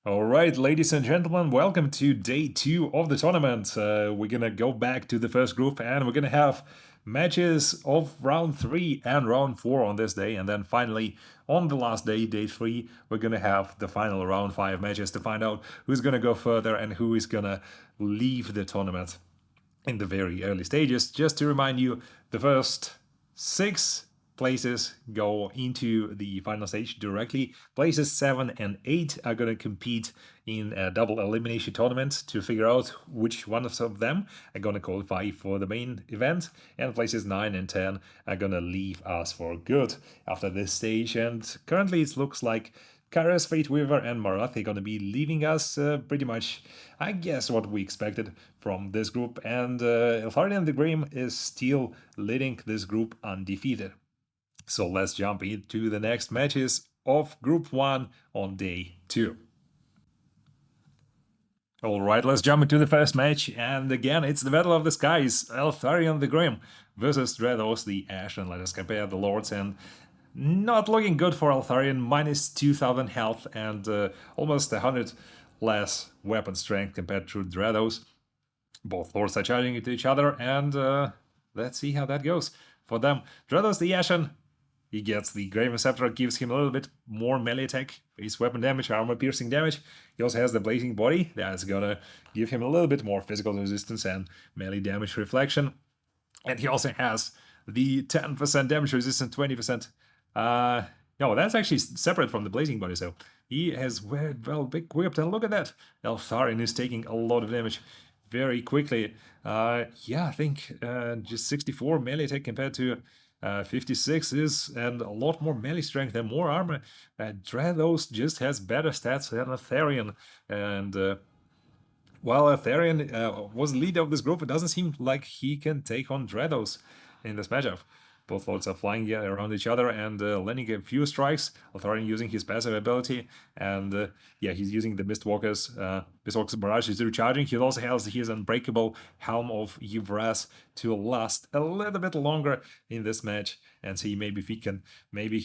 Alright, ladies and gentlemen, welcome to day 2 of the tournament. We're gonna go back to the first group and we're gonna have matches of round 3 and round 4 on this day. And then finally, on the last day, day 3, we're gonna have the final round 5 matches to find out who's gonna go further and who is gonna leave the tournament in the very early stages. Just to remind you, the first 6 places go into the final stage directly. Places 7 and 8 are going to compete in a double elimination tournament to figure out which one of them are going to qualify for the main event. And places 9 and 10 are going to leave us for good after this stage. And currently it looks like Kairos, Fate Weaver, and Marathi going to be leaving us pretty much, I guess, what we expected from this group. And Eltharion the Grim is still leading this group undefeated. So let's jump into the next matches of Group 1 on day 2. Alright, let's jump into the first match, and again, it's the Battle of the Skies, Eltharion the Grim versus Dreados the Ashen. Let us compare the Lords, and not looking good for Eltharion, minus 2000 health and almost 100 less weapon strength compared to Dreados. Both Lords are charging into each other, and let's see how that goes for them. Dreados the Ashen, he gets the Graven Scepter, gives him a little bit more melee attack, base weapon damage, armor piercing damage. He also has the Blazing Body, that's gonna give him a little bit more physical resistance and melee damage reflection. And he also has the 10% damage resistance, 20%. No, that's actually separate from the Blazing Body, so he has very well equipped. And look at that, Eltharion is taking a lot of damage very quickly. Yeah, I think just 64 melee attack compared to 56 is, and a lot more melee strength and more armor. Dreados just has better stats than Eltharion, and while Eltharion was the leader of this group, it doesn't seem like he can take on Dreados in this matchup. Both Lords are flying around each other and landing a few strikes. Eltharion using his passive ability, and yeah, he's using the Mistwalker's Barrage is recharging. He also has his unbreakable Helm of Yvraz to last a little bit longer in this match, and see maybe he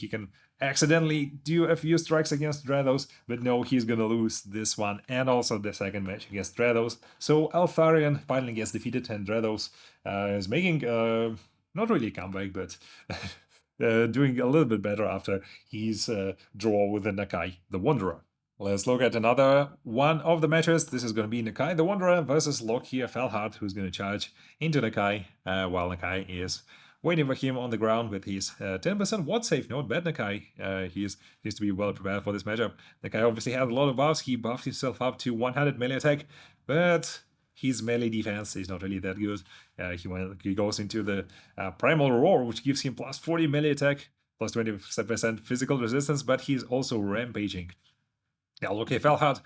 can accidentally do a few strikes against Dreados, but no, he's gonna lose this one and also the second match against Dreados. So Eltharion finally gets defeated, and Dreados is making not really a comeback, but doing a little bit better after his draw with the Nakai, the Wanderer. Let's look at another one of the matches. This is going to be Nakai, the Wanderer, versus Lockheer Felhard, who's going to charge into Nakai, while Nakai is waiting for him on the ground with his 10% ward save. Not bad, Nakai. He seems to be well prepared for this matchup. Nakai obviously has a lot of buffs. He buffed himself up to 100 melee attack, but his melee defense is not really that good. He goes into the Primal Roar, which gives him plus 40 melee attack, plus 20% physical resistance, but he's also rampaging. Yeah, okay, Felhard,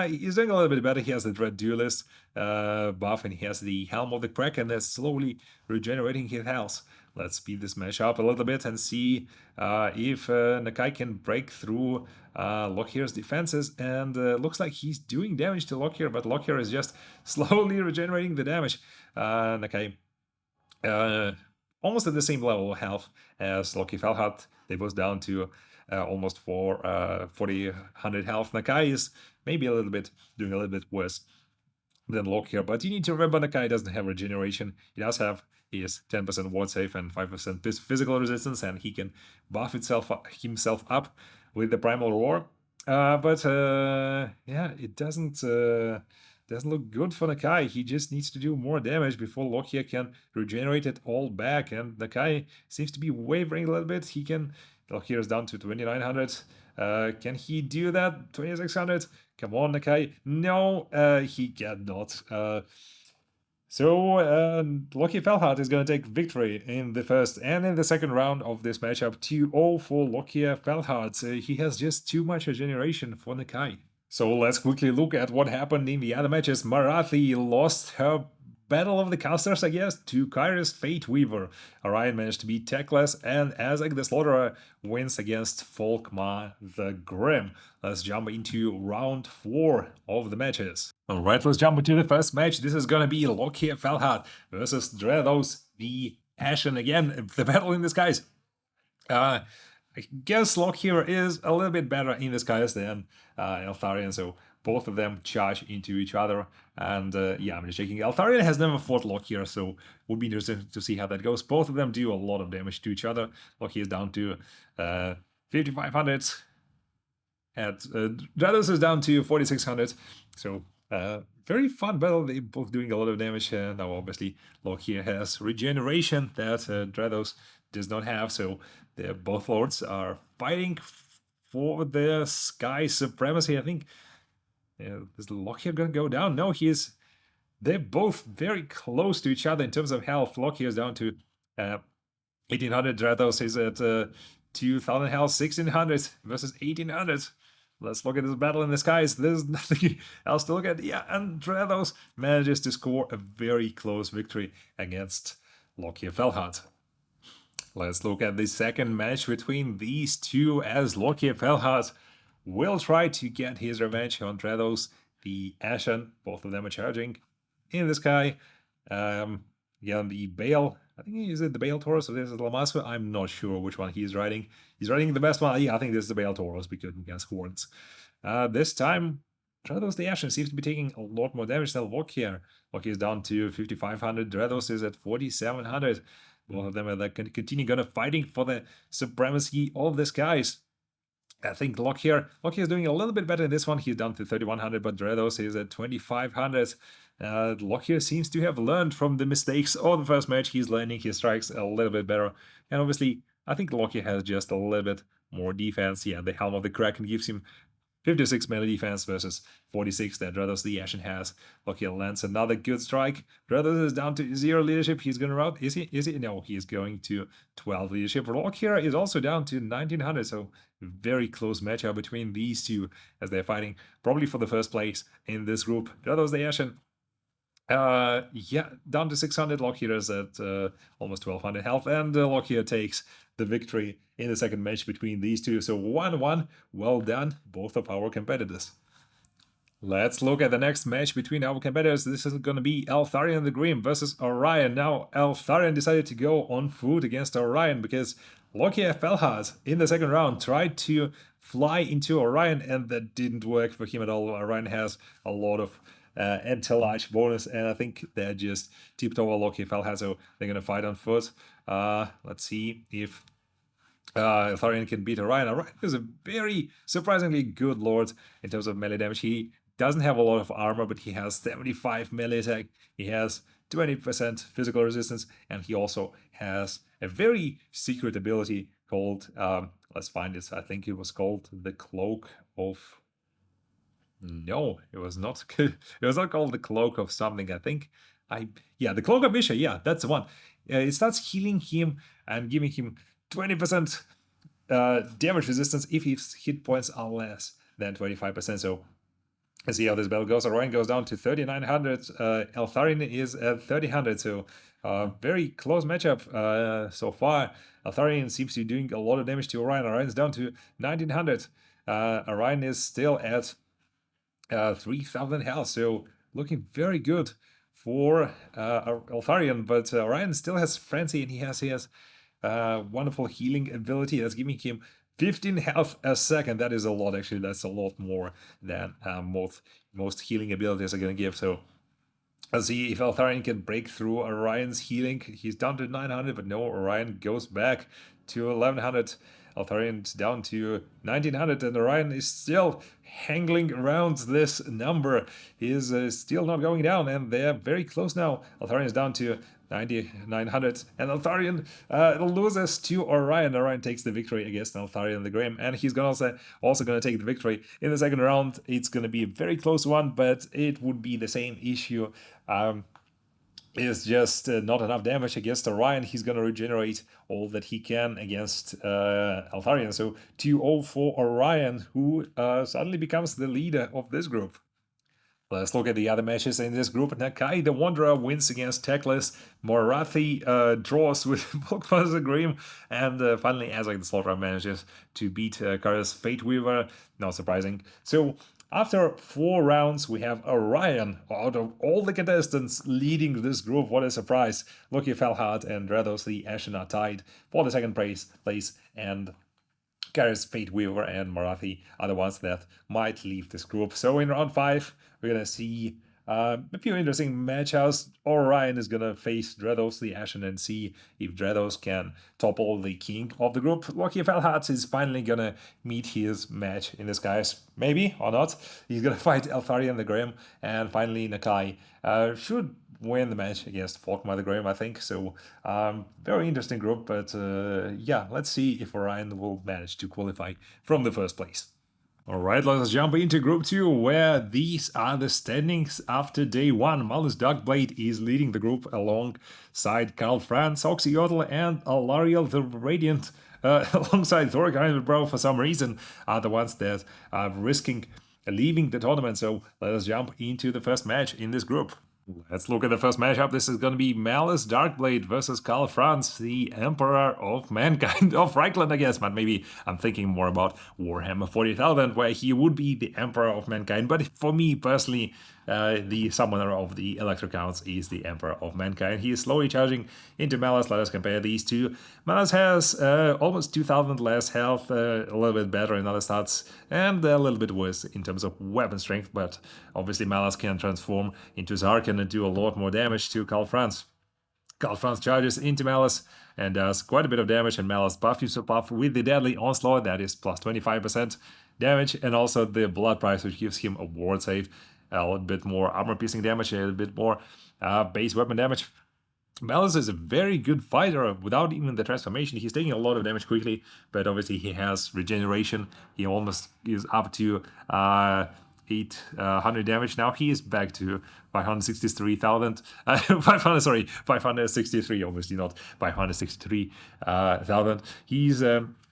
he's doing a little bit better. He has the Dread Duelist buff, and he has the Helm of the Kraken that's slowly regenerating his health. Let's speed this match up a little bit and see if Nakai can break through Lockheer's defenses, and looks like he's doing damage to Lockheer, but Lockheer is just slowly regenerating the damage. Nakai almost at the same level of health as Lockheer Felhard. They both down to almost 400 health. Nakai is maybe doing a little bit worse than Lockheer, but you need to remember Nakai doesn't have regeneration. He does have his 10% ward save and 5% physical resistance, and he can buff himself up with the Primal Roar. But yeah, it doesn't look good for Nakai. He just needs to do more damage before Lockheer can regenerate it all back, and Nakai seems to be wavering a little bit. Lockheer is down to 2900. Can he do that? 2600? Come on, Nakai. No, he cannot. So Lockheer Felhard is going to take victory in the first and in the second round of this matchup. 2-0 for Lockheer Felhard. He has just too much regeneration for Nakai. So let's quickly look at what happened in the other matches. Marathi lost her Battle of the Casters, I guess, to Kairos Fate Weaver. Orion managed to beat Techless, and Azek the Slaughterer wins against Folkmar the Grim. Let's jump into round 4 of the matches. Alright, let's jump into the first match. This is gonna be Lockheer Felhard versus Dreados the Ashen. Again, the battle in the skies. I guess Lockyer is a little bit better in disguise than Eltharion, so both of them charge into each other. And yeah, I'm just checking. Eltharion has never fought Lockyer, so would be interesting to see how that goes. Both of them do a lot of damage to each other. Lockyer is down to 5,500. And Drados is down to 4,600. So very fun battle. They both doing a lot of damage. Now obviously Lockyer has regeneration that Drados does not have. So both lords are fighting for their sky supremacy. I think is Lockyer gonna go down? No, they're both very close to each other in terms of health. Lockyer is down to 1800. Drados is at 2000 health, 1600 versus 1800. Let's look at this battle in the skies. There's nothing else to look at. Yeah, and Drados manages to score a very close victory against Lockyer Felhard. Let's look at the second match between these two, as Lockyer Felhard will try to get his revenge on Drados the Ashen. Both of them are charging in the sky. Yeah, the Bale, I think, is it the Bale Taurus or this is Lamassu? I'm not sure which one he's riding. He's riding the best one. Yeah, I think this is the Bale Taurus because he has horns. This time, Drados the Ashen seems to be taking a lot more damage than Lockyer. Lockyer is down to 5,500. Drados is at 4,700. Both of them are continue gonna fighting for the supremacy of the skies. I think Lockyer is doing a little bit better in this one. He's down to 3,100, but Drados is at 2,500. Lockyer seems to have learned from the mistakes of the first match. He's learning his strikes a little bit better. And obviously, I think Lockyer has just a little bit more defense. Yeah, the Helm of the Kraken gives him 56 melee defense versus 46 that Drados the Ashen has. Lockyer lands another good strike. Drados is down to 0 leadership. He's going to rout. Is he? No, he's going to 12 leadership. Lockyer is also down to 1900. So very close matchup between these two as they're fighting probably for the first place in this group. Drados the Ashen. Yeah, down to 600. Lockyer is at almost 1200 health, and Lockyer takes the victory in the second match between these two. So 1-1, well done, both of our competitors. Let's look at the next match between our competitors. This is going to be Eltharion the Grim versus Orion. Now, Eltharion decided to go on foot against Orion because Lockyer Felhard in the second round tried to fly into Orion, and that didn't work for him at all. Orion has a lot of anti-large bonus, and I think they're just tipped over Lockyer Felhard, so they're going to fight on foot. Let's see if Eltharion can beat Orion. Orion is a very surprisingly good lord in terms of melee damage. He doesn't have a lot of armor, but he has 75 melee attack. He has 20% physical resistance, and he also has a very secret ability called, let's find this, I think it was called the Cloak of... No, it was not. It was not called the Cloak of something, I think. Yeah, the Cloak of Misha, yeah, that's the one. It starts healing him and giving him 20% damage resistance if his hit points are less than 25%. So let's see how this battle goes. Orion goes down to 3,900. Eltharion is at 3,000. So very close matchup so far. Eltharion seems to be doing a lot of damage to Orion. Orion's down to 1,900. Orion is still at 3,000 health. So looking very good for Eltharion. But Orion still has Frenzy, and he has wonderful healing ability that's giving him 15 health a second. That is a lot, actually. That's a lot more than most healing abilities are going to give. So let's see if Eltharion can break through Orion's healing. He's down to 900, but no, Orion goes back to 1,100. Eltharion's down to 1,900, and Orion is still hangling around this number. He is still not going down, and they're very close now. Eltharion is down to 9,900, and Eltharion loses to Orion. Orion takes the victory against Eltharion the Grim, and he's also going to take the victory in the second round. It's going to be a very close one, but it would be the same issue. Is just not enough damage against Orion. He's going to regenerate all that he can against Eltharion. So 2-0 for Orion, who suddenly becomes the leader of this group. Let's look at the other matches in this group. Nakai the Wanderer wins against Teclis. Morathi draws with Bulkmaster Grim. And finally, Azak the Slaughterer manages to beat Kara's Fate Weaver. Not surprising. So after 4 rounds, we have Orion out of all the contestants leading this group. What a surprise. Lockyer Felhard and Drados the Ashen are tied for the second place, and Gareth, Fate Weaver, and Marathi are the ones that might leave this group. So in round 5, we're going to see a few interesting matchups. Orion is going to face Drados the Ashen and see if Drados can topple the king of the group. Loki Felhats is finally going to meet his match in disguise. Maybe or not. He's going to fight Eltharion the Grim, and finally Nakai should win the match against Falkmar the Graham, I think. So, very interesting group, but yeah, let's see if Orion will manage to qualify from the first place. Alright, let's jump into Group 2, where these are the standings after day 1. Malus Darkblade is leading the group alongside Karl Franz, Oxyotl, and Alariel the Radiant, alongside Thorgheim Bro for some reason, are the ones that are risking leaving the tournament. So let us jump into the first match in this group. Let's look at the first matchup. This is going to be Malus Darkblade versus Karl Franz, the Emperor of Mankind, of Reichland, I guess, but maybe I'm thinking more about Warhammer 40,000, where he would be the Emperor of Mankind. But for me personally, the summoner of the Electrocounts is the Emperor of Mankind. He is slowly charging into Malus. Let us compare these two. Malus has almost 2,000 less health, a little bit better in other stats, and a little bit worse in terms of weapon strength, but obviously Malus can transform into Zarkin and do a lot more damage to Karl Franz. Karl Franz charges into Malus and does quite a bit of damage, and Malus buff you buff with the Deadly Onslaught, that is plus 25% damage, and also the Blood Price, which gives him a ward save, a little bit more armor-piercing damage, a little bit more base weapon damage. Malus is a very good fighter without even the transformation. He's taking a lot of damage quickly, but obviously he has regeneration. He almost is up to 800 damage. Now he is back to 563,000. 563, obviously not 563,000. He's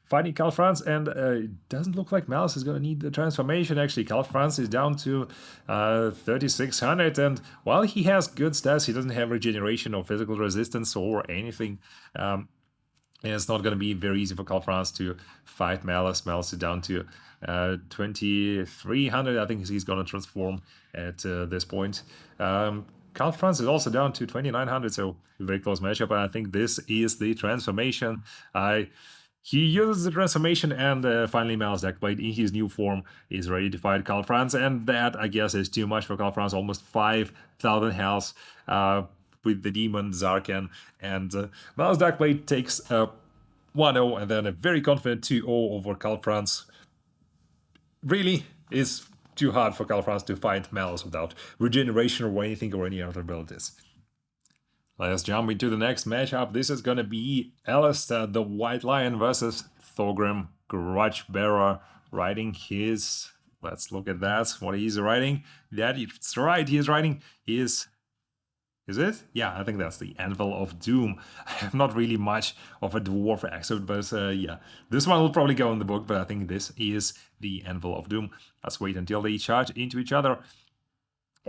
fighting Karl Franz, and it doesn't look like Malus is going to need the transformation. Actually, Karl Franz is down to 3,600, and while he has good stats, he doesn't have regeneration or physical resistance or anything. And it's not going to be very easy for Karl Franz to fight Malus. Malus is down to 2,300. I think he's going to transform at this point. Karl Franz is also down to 2,900, so a very close matchup. And I think this is the transformation. He uses the transformation, and finally Malus Darkblade in his new form is ready to fight Karl Franz, and that, I guess, is too much for Karl Franz. Almost 5,000 health with the demon Zarkan, and Malus Darkblade takes a 1-0 and then a very confident 2-0 over Karl Franz. Really is too hard for Karl Franz to fight Malus without regeneration or anything or any other abilities. Let's jump into the next matchup. This is going to be Alistair the White Lion versus Thorgrim Grudgebearer riding his... Let's look at that, what he's riding. That's right, he is riding his... Is it? Yeah, I think that's the Anvil of Doom. I have not really much of a dwarf accent, but yeah. This one will probably go in the book, but I think this is the Anvil of Doom. Let's wait until they charge into each other.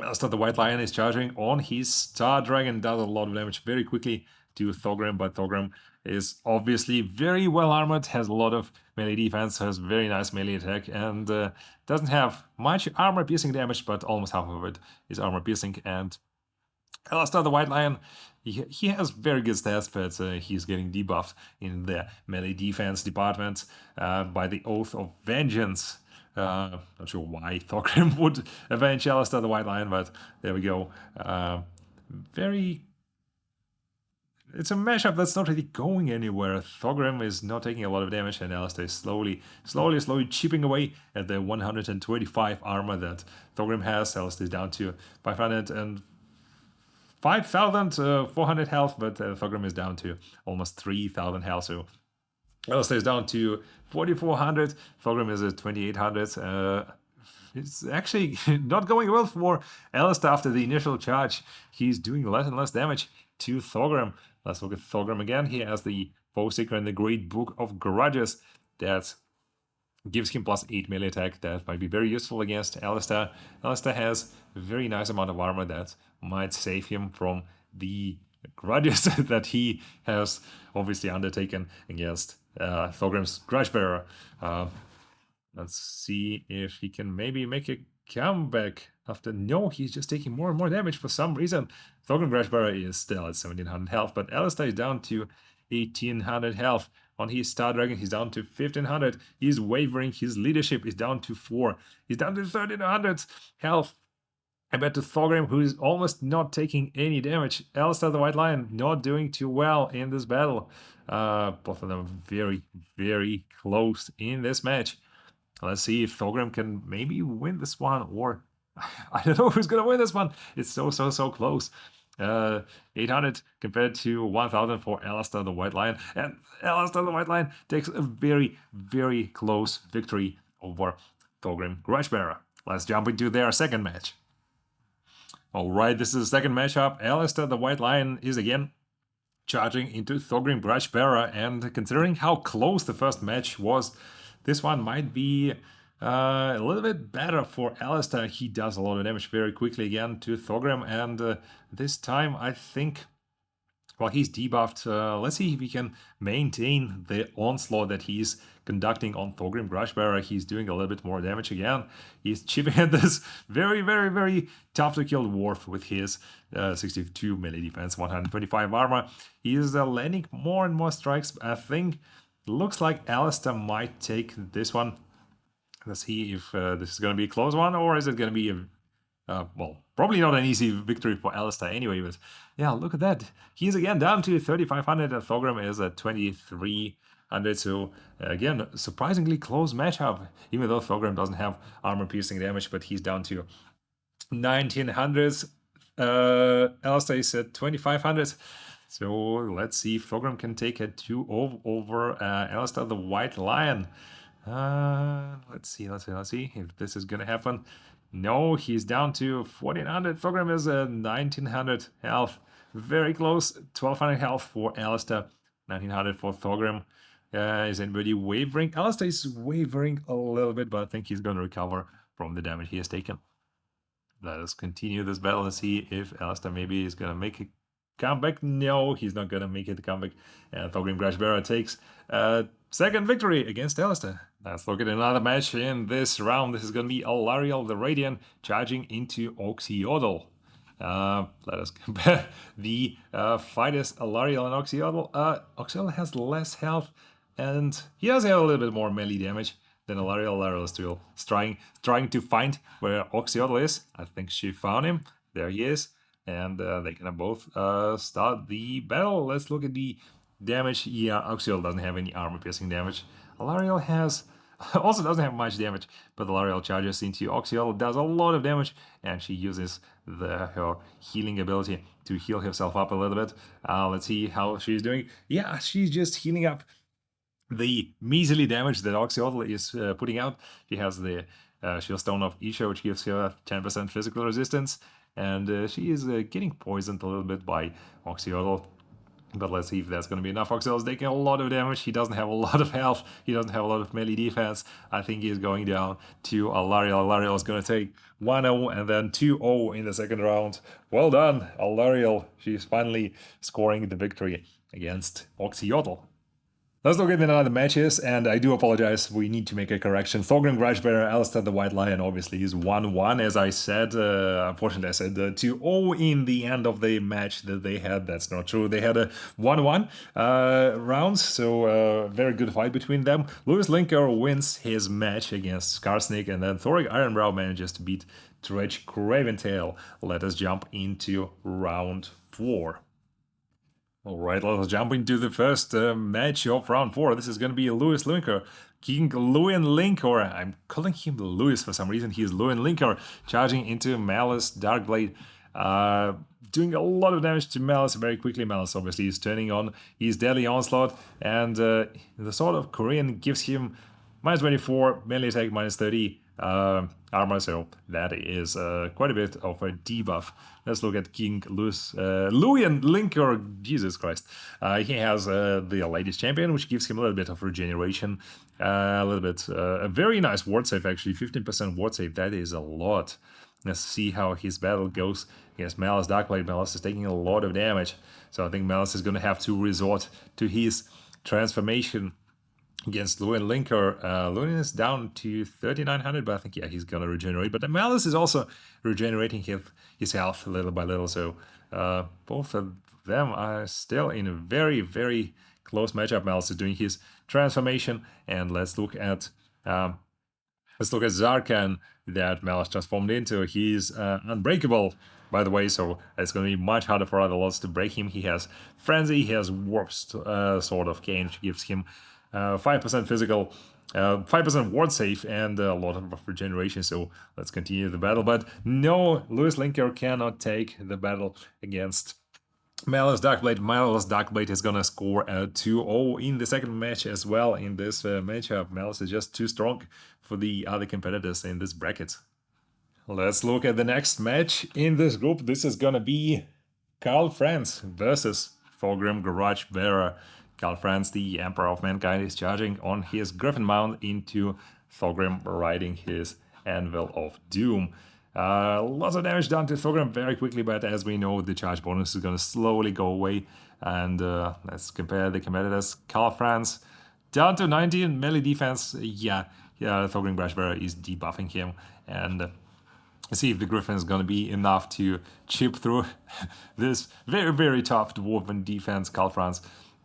Alistair the White Lion is charging on his Star Dragon, does a lot of damage very quickly to Thorgrim, but Thorgrim is obviously very well armored, has a lot of melee defense, has very nice melee attack, and doesn't have much armor-piercing damage, but almost half of it is armor-piercing. And Alistair the White Lion, he has very good stats, but he's getting debuffed in the melee defense department by the Oath of Vengeance. Not sure why Thorgrim would avenge Alistair the White Lion, but there we go. It's a matchup that's not really going anywhere. Thorgrim is not taking a lot of damage, and Alistair is slowly chipping away at the 125 armor that Thorgrim has. Alistair is down to 5,400 health, but Thorgrim is down to almost 3,000 health, so Alistair is down to 4,400, Thorgrim is at 2,800. It's actually not going well for Alistair after the initial charge. He's doing less and less damage to Thorgrim. Let's look at Thorgrim again. He has the Foe Seeker and the Great Book of Grudges that gives him plus 8 melee attack. That might be very useful against Alistair. Alistair has a very nice amount of armor that might save him from the grudges that he has obviously undertaken against Thorgrim's Grudgebearer. Let's see if he can maybe make a comeback after... No, he's just taking more and more damage for some reason. Thorgrim Grudgebearer is still at 1,700 health, but Alistair is down to 1,800 health. on his Star Dragon. He's down to 1500. He's wavering. His leadership is down to 4. He's down to 1300 health. I bet to Thorgrim, who is almost not taking any damage. Alistair the White Lion not doing too well in this battle. Both of them very, very close in this match. Let's see if Thorgrim can maybe win this one, or I don't know who's gonna win this one. It's so close. 800 compared to 1000 for Alistair the White Lion, and Alistair the White Lion takes a very, very close victory over Thorgrim Grudgebearer. Let's jump into their second match. Alright, this is the second matchup. Alistair the White Lion is again charging into Thorgrim Grudgebearer, and considering how close the first match was, this one might be a little bit better for Alistair. He does a lot of damage very quickly again to Thorgrim, and this time I think, well, he's debuffed. Let's see if he can maintain the onslaught that he's conducting on Thorgrim Grudgebearer. He's doing a little bit more damage again. He's chipping at this very, very, very tough to kill dwarf with his 62 melee defense, 125 armor. He is landing more and more strikes. I think looks like Alistair might take this one. Let's see if this is going to be a close one, or is it going to be a well, probably not an easy victory for Alistair anyway, but yeah, look at that. He's again down to 3500 and Thorgrim is at 2300, so again, surprisingly close matchup, even though Thorgrim doesn't have armor-piercing damage, but he's down to 1900. Alistair is at 2500. So let's see if Thorgrim can take a 2-0 over Alistair the White Lion. Let's see if this is gonna happen. No, he's down to 1400. Thorgrim is at 1900 health. Very close. 1200 health for Alistair. 1900 for Thorgrim. Is anybody wavering? Alistair is wavering a little bit, but I think he's going to recover from the damage he has taken. Let us continue this battle and see if Alistair maybe is going to make a comeback. No, he's not going to make it a comeback. And Thorgrim Grudgebearer takes second victory against Alistair. Let's look at another match in this round. This is going to be Alariel the Radiant charging into Oxyodal. Let us compare the fighters, Alariel and Oxyodal. Oxyodal has less health, and he does have a little bit more melee damage than Alariel. Alariel is still trying to find where Oxyodal is. I think she found him. There he is. And they can both start the battle. Let's look at the damage. Yeah, Oxyodal doesn't have any armor-piercing damage. Alariel also doesn't have much damage, but Alariel charges into Oxyodal, does a lot of damage, and she uses her healing ability to heal herself up a little bit. Let's see how she's doing. Yeah, she's just healing up the measly damage that Oxyodal is putting out. She has the Shield Stone of Isha, which gives her 10% physical resistance, and she is getting poisoned a little bit by Oxyodal. But let's see if that's going to be enough. Oxyodal is taking a lot of damage. He doesn't have a lot of health. He doesn't have a lot of melee defense. I think he's going down to Alariel. Alariel is going to take 1-0 and then 2-0 in the second round. Well done, Alariel. She's finally scoring the victory against Oxyodal. Let's look at another matches, and I do apologize, we need to make a correction. Thorgrim Grudgebearer, Alistair the White Lion obviously is 1-1, as I said. Unfortunately, I said 2-0 in the end of the match that they had. That's not true. They had a 1-1 rounds, so very good fight between them. Lewis Linker wins his match against Skarsnik, and then Thoric Ironbrow manages to beat Dredge Craventail. Let us jump into round 4. Alright, let's jump into the first match of round 4. This is going to be Lewis Linker. King Lewin Linker. I'm calling him Lewis for some reason. He is Lewin Linker, charging into Malice Darkblade. Doing a lot of damage to Malice very quickly. Malice obviously is turning on his Deadly Onslaught, and the Sword of Korean gives him minus 24, melee attack, minus 30 armor, so that is quite a bit of a debuff. Let's look at King Lewin Linker. Jesus Christ. He has the latest champion, which gives him a little bit of regeneration, a very nice ward save actually, 15% ward save. That is a lot. Let's see how his battle goes against Malice Darkblade. Malice is taking a lot of damage, so I think Malice is going to have to resort to his transformation against Lewin Linker. Lewin is down to 3900, but I think, yeah, he's gonna regenerate. But the Malice is also regenerating his health little by little, so both of them are still in a very, very close matchup. Malice is doing his transformation, and let's look at Zarkan that Malice transformed into. He's unbreakable, by the way, so it's going to be much harder for other lots to break him. He has Frenzy, he has Warp Sword of Cain, which gives him 5% physical, 5% ward save, and a lot of regeneration. So let's continue the battle. But no, Lewis Linker cannot take the battle against Malice Darkblade. Malice Darkblade is gonna score a 2-0 in the second match as well in this matchup. Malice is just too strong for the other competitors in this bracket. Let's look at the next match in this group. This is gonna be Karl Franz versus Thorgrim Garage Bearer. Karl Franz, the Emperor of Mankind, is charging on his Griffin mount into Thorgrim, riding his Anvil of Doom. Lots of damage done to Thorgrim very quickly, but as we know, the charge bonus is going to slowly go away. And let's compare the competitors. Karl Franz down to 19 melee defense. Yeah, Thorgrim Garage Bearer is debuffing him. And see if the Griffin is going to be enough to chip through this very, very tough Dwarven defense. Karl Franz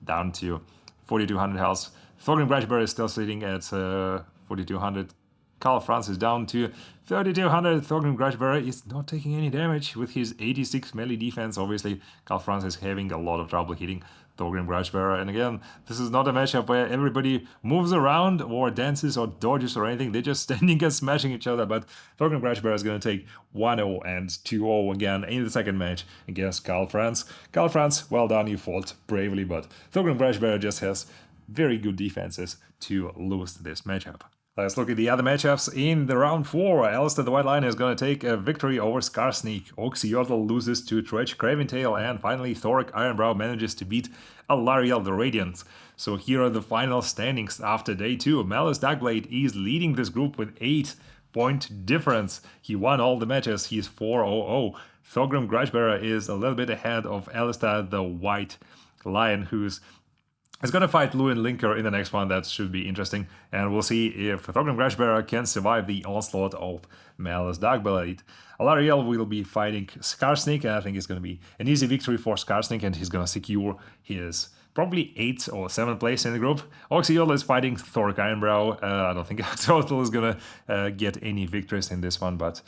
down to 4200 health. Thorgrim Garage Bearer is still sitting at 4200. Karl Franz is down to 3200. Thorgrim Garage Bearer is not taking any damage with his 86 melee defense. Obviously, Karl Franz is having a lot of trouble hitting Thorgrim Garage Bearer. And again, this is not a matchup where everybody moves around or dances or dodges or anything. They're just standing and smashing each other. But Thorgrim Garage Bearer is going to take 1-0 and 2-0 again in the second match against Karl Franz. Karl Franz, well done, you fought bravely, but Thorgrim Garage Bearer just has very good defenses to lose this matchup. Let's look at the other matchups. In the round 4, Alistair the White Lion is going to take a victory over Skarsnik. Oxyotl loses to Tretch Craventail, and finally Thoric Ironbrow manages to beat Alariel the Radiant. So here are the final standings after day 2. Malice Darkblade is leading this group with 8-point difference. He won all the matches. He's 4-0-0. Thorgrim Grudgebearer is a little bit ahead of Alistair the White Lion, who's going to fight Lewin Linker in the next one. That should be interesting. And we'll see if Thorgrim Grudgebearer can survive the onslaught of Malice Darkblade. Alariel will be fighting Skarsnik, and I think it's going to be an easy victory for Skarsnik, and he's going to secure his probably 8th or 7th place in the group. Oxyotl is fighting Thoric Ironbrow. I don't think Oxyotl is going to get any victories in this one, but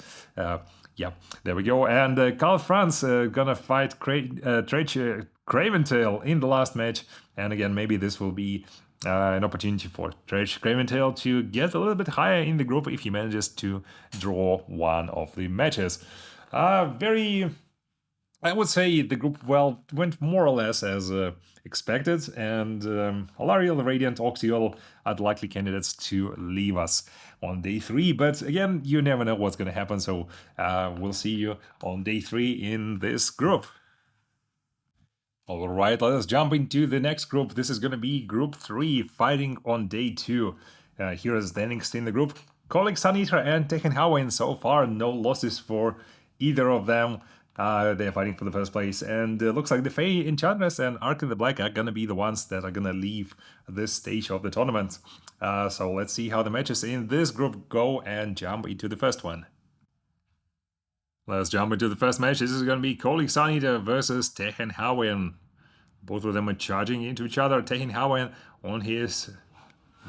yeah, there we go. And Karl Franz gonna fight Tretch Craventail in the last match. And again, maybe this will be an opportunity for Tretch Craventail to get a little bit higher in the group if he manages to draw one of the matches. I would say the group, well, went more or less as expected, and Alariel the Radiant, Oxyotl are the likely candidates to leave us on day 3, but again, you never know what's going to happen, so we'll see you on day 3 in this group. Alright, let us jump into the next group. This is going to be Group 3, fighting on day 2. Here is standings in the group. Colic Suneater and Tekkenhauen, so far no losses for either of them. They're fighting for the first place, and looks like the Fae Enchantress and Ark in the Black are gonna be the ones that are gonna leave this stage of the tournament. So let's see how the matches in this group go and jump into the first one. Let's jump into the first match. This is gonna be Colic Suneater versus Tekkenhauen. Both of them are charging into each other. Tekkenhauen on his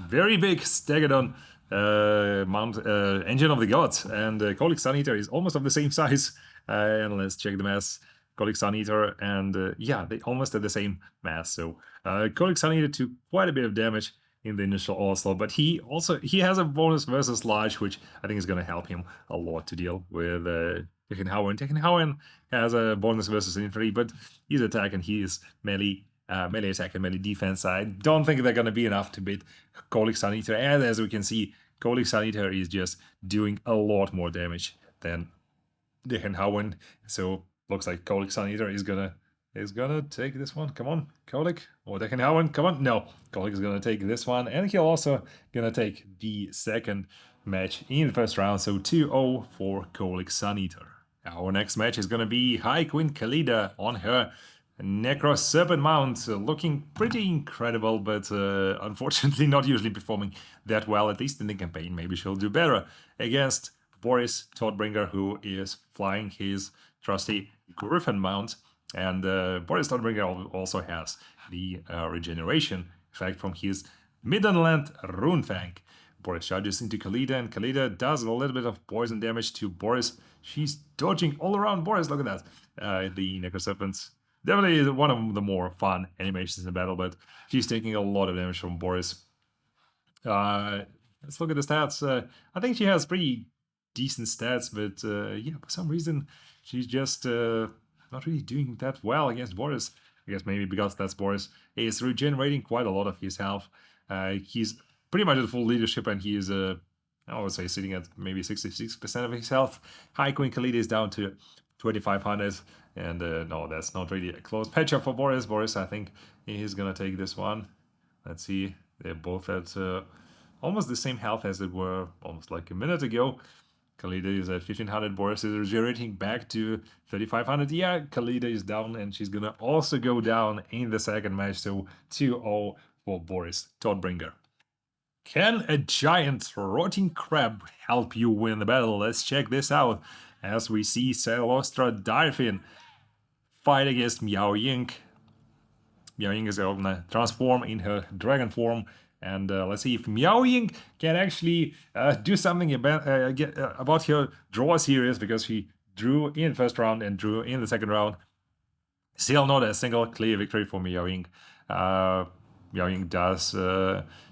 very big Stegadon Engine of the Gods, and Colic Suneater is almost of the same size. And let's check the mass. Colic Suneater, and yeah, they almost had the same mass. So Colic Suneater took quite a bit of damage in the initial onslaught, but he has a bonus versus large, which I think is going to help him a lot to deal with Tekkenhauen. Tekkenhauen has a bonus versus infantry, but his attack and his melee attack and melee defense, I don't think they're going to be enough to beat Colic Suneater. And as we can see, Colic Suneater is just doing a lot more damage than Tekkenhauen. So looks like Colic Suneater is gonna take this one. Come on, Colic or Tekkenhauen. Come on, no, Colic is gonna take this one, and he'll also gonna take the second match in the first round. So 2-0 for Colic Suneater. Our next match is gonna be High Queen Khalida on her Necro Serpent Mount, looking pretty incredible, but unfortunately not usually performing that well, at least in the campaign. Maybe she'll do better against Boris Todbringer, who is flying his trusty Griffin mount. And Boris Stormbringer also has the regeneration effect from his Middenland Runefang. Boris charges into Khalida, and Khalida does a little bit of poison damage to Boris. She's dodging all around Boris. Look at that. The Necroserpents. Definitely one of the more fun animations in the battle, but she's taking a lot of damage from Boris. Let's look at the stats. I think she has pretty decent stats, but yeah, for some reason she's just not really doing that well against Boris. I guess maybe because that's Boris is regenerating quite a lot of his health. He's pretty much at full leadership, and he is I would say sitting at maybe 66% of his health. High Queen Khalid is down to 2500, and no, that's not really a close matchup for Boris. Boris, I think he's gonna take this one. Let's see, they're both at almost the same health as they were almost like a minute ago. Khalida is at 1500, Boris is regenerating back to 3500. Yeah, Khalida is down, and she's gonna also go down in the second match, so 2-0 for Boris Todbringer. Can a giant rotting crab help you win the battle? Let's check this out as we see Celostra Dolphin fight against Miao Ying. Miao Ying is gonna transform in her dragon form, and let's see if Miao Ying can actually do something about her draw series, because she drew in the first round and drew in the second round. Still not a single clear victory for Miao Ying. Miao Ying does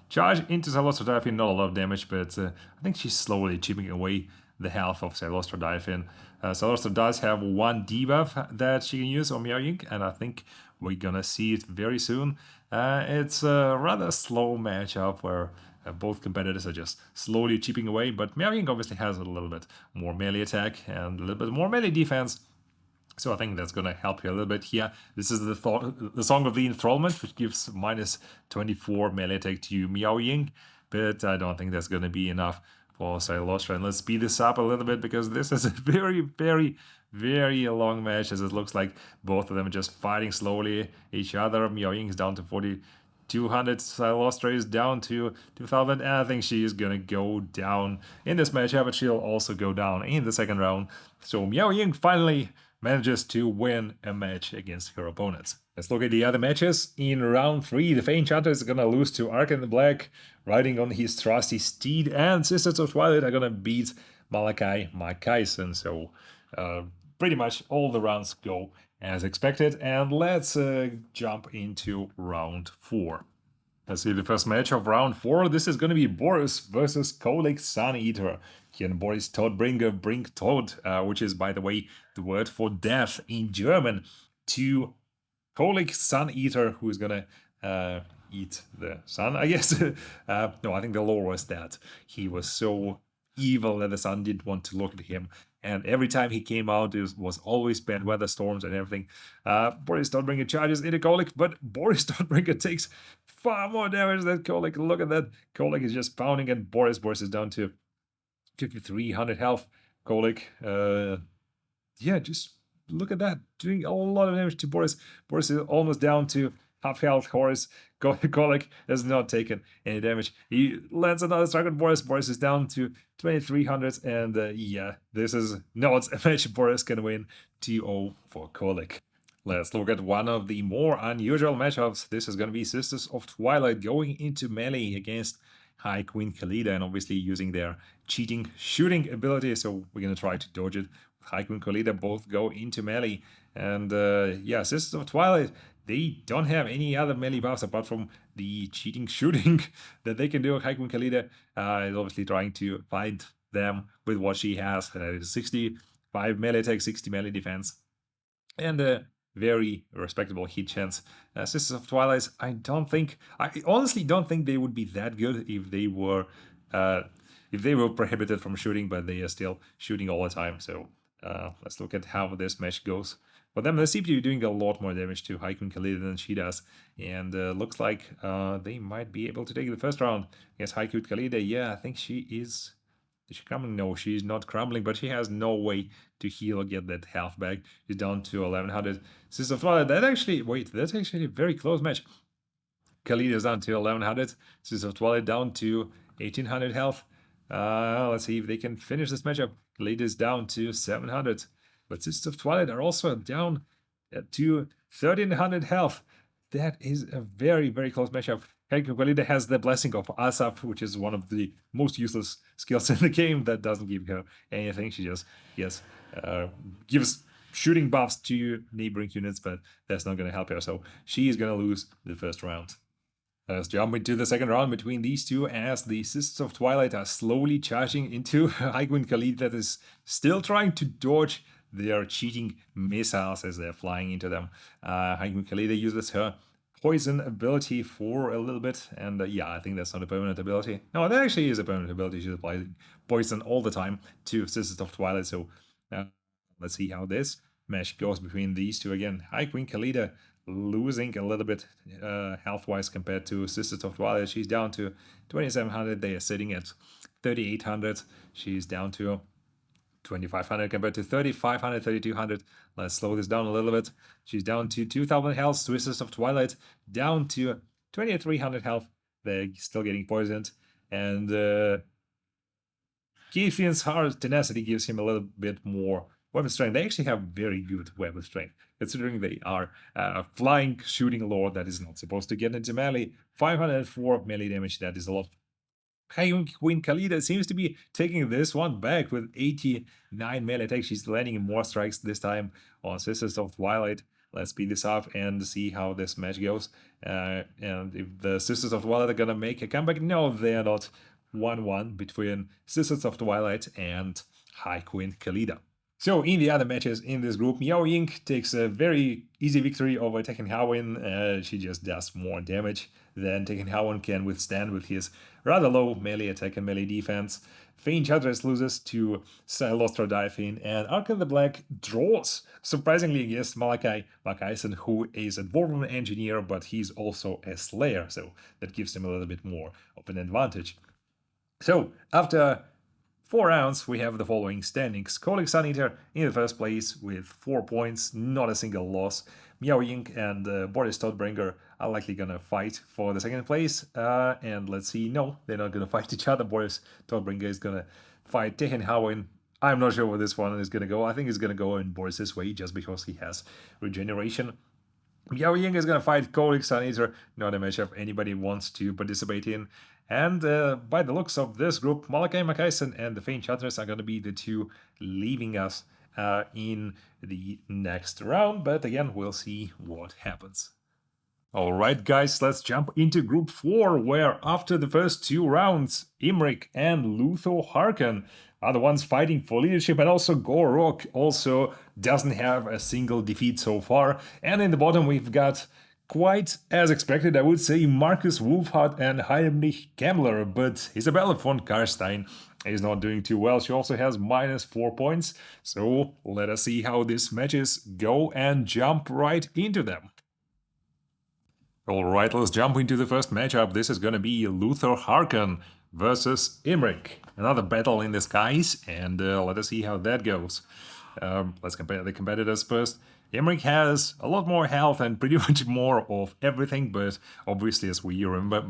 charge into Celostra Dolphin, not a lot of damage, but I think she's slowly chipping away the health of Celostra Dolphin. Celostra does have one debuff that she can use on Miao Ying, and I think we're gonna see it very soon. It's a rather slow matchup where both competitors are just slowly chipping away, but Miao Ying obviously has a little bit more melee attack and a little bit more melee defense. So I think that's going to help you a little bit here. This is the Song of the Enthrallment, which gives minus 24 melee attack to Miao Ying, but I don't think that's going to be enough for Celostra. And let's speed this up a little bit, because this is a very, very, very long match, as it looks like both of them are just fighting slowly each other. Miao Ying is down to 4,200, Celostra is down to 2,000, and I think she is gonna go down in this matchup, but she'll also go down in the second round. So Miao Ying finally manages to win a match against her opponents. Let's look at the other matches. In round 3, the Fey Enchanter is gonna lose to Ark in the Black, riding on his trusty steed, and Sisters of Twilight are gonna beat Malachi Makaisen. So pretty much all the rounds go as expected, and let's jump into round 4. Let's see the first match of round 4. This is going to be Boris versus Kolik Sun Eater. Can Boris Todbringer bring Tod, which is, by the way, the word for death in German, to Kolik Sun Eater, who is going to eat the sun, I guess? No, I think the lore was that he was so evil that the sun didn't want to look at him. And every time he came out, it was always bad weather, storms, and everything. Boris Todbringer charges into Kolik, but Boris Todbringer takes far more damage than Kolik. Look at that. Kolik is just pounding at Boris. Boris is down to 5,300 health. Kolik, yeah, just look at that. Doing a lot of damage to Boris. Boris is almost down to half health. Horace Kolik has not taken any damage. He lands another strike on Boris. Boris is down to 2,300, and yeah, this is not a match Boris can win. 2-0 for Kolik. Let's look at one of the more unusual matchups. This is going to be Sisters of Twilight going into melee against High Queen Khalida, and obviously using their cheating shooting ability. So we're going to try to dodge it. High Queen Khalida both go into melee. And yeah, Sisters of Twilight, they don't have any other melee buffs apart from the cheating shooting that they can do. High Queen Khalida is obviously trying to fight them with what she has. 65 melee attack, 60 melee defense, and very respectable hit chance. Sisters of Twilight, I honestly don't think they would be that good if they were prohibited from shooting, but they are still shooting all the time. So let's look at how this match goes. For them, they seem to be doing a lot more damage to High Queen Khalida than she does, and looks like they might be able to take the first round against High Queen Khalida. Yeah, I think she is. Is she crumbling? No, she's not crumbling, but she has no way to heal or get that health back. She's down to 1,100. Sister of Twilight, that's actually a very close match. Khalid is down to 1,100. Sister of Twilight down to 1,800 health. Let's see if they can finish this matchup. Khalid is down to 700. But Sisters of Twilight are also down to 1300 health. That is a very, very close matchup. Heiko Kalida has the blessing of Asap, which is one of the most useless skills in the game that doesn't give her anything. She just yes, gives shooting buffs to neighboring units, but that's not going to help her. So she is going to lose the first round. Let's jump into the second round between these two as the Sisters of Twilight are slowly charging into Haiguin Khalid that is still trying to dodge their cheating missiles as they're flying into them. Haiguin Khalid uses her poison ability for a little bit, and yeah, I think that's not a permanent ability. No, that actually is a permanent ability. She's applying poison all the time to Sisters of Twilight, so let's see how this match goes between these two again. Haiguin Khalid losing a little bit health-wise compared to Sisters of Twilight. She's down to 2700. They are sitting at 3800. She's down to 2500 compared to 3500, 3200. Let's slow this down a little bit. She's down to 2000 health. Sisters of Twilight down to 2300 health. They're still getting poisoned. And Keithian's hard tenacity gives him a little bit more weapon strength. They actually have very good weapon strength, considering they are flying shooting lord that is not supposed to get into melee. 504 melee damage, that is a lot. Queen Khalida seems to be taking this one back with 89 melee attack. She's landing more strikes this time on Sisters of Twilight. Let's speed this up and see how this match goes. And if the Sisters of Twilight are gonna make a comeback, no, they're not. 1-1 between Sisters of Twilight and High Queen Khalida. So in the other matches in this group, Miao Ying takes a very easy victory over Tekken Howin. She just does more damage than Tekken Howin can withstand with his rather low melee attack and melee defense. Fein Chadres loses to Silostro Diaphine, and Arkan the Black draws, surprisingly, against Malachi Makaisen, who is a Dwarven engineer, but he's also a Slayer, so that gives him a little bit more of an advantage. So, after 4 rounds, we have the following standings. Kolik Sun Eater in the first place with 4 points, not a single loss. Miao Ying and Boris Todbringer are likely gonna fight for the second place. And let's see, no, they're not gonna fight each other. Boris Todbringer is gonna fight Tehen Howin. I'm not sure where this one is gonna go. I think it's gonna go in Boris's way just because he has regeneration. Miao Ying is gonna fight Kolik Sun Eater, not a matchup anybody wants to participate in. And by the looks of this group, Malachi Makaisen and the Fein Chadres are going to be the two leaving us in the next round. But again, we'll see what happens. Alright guys, let's jump into Group 4, where after the first 2 rounds, Imrik and Lutho Harken are the ones fighting for leadership, and also Gorok also doesn't have a single defeat so far. And in the bottom we've got, quite as expected, I would say, Marcus Wolfhard and Heinrich Kemmler, but Isabella von Karstein is not doing too well. She also has -4 points, so let us see how these matches go and jump right into them. Alright, let's jump into the first matchup. This is gonna be Luther Harken versus Imrik. Another battle in the skies, and let us see how that goes. Let's compare the competitors first. Imrik has a lot more health and pretty much more of everything, but obviously, as we remember,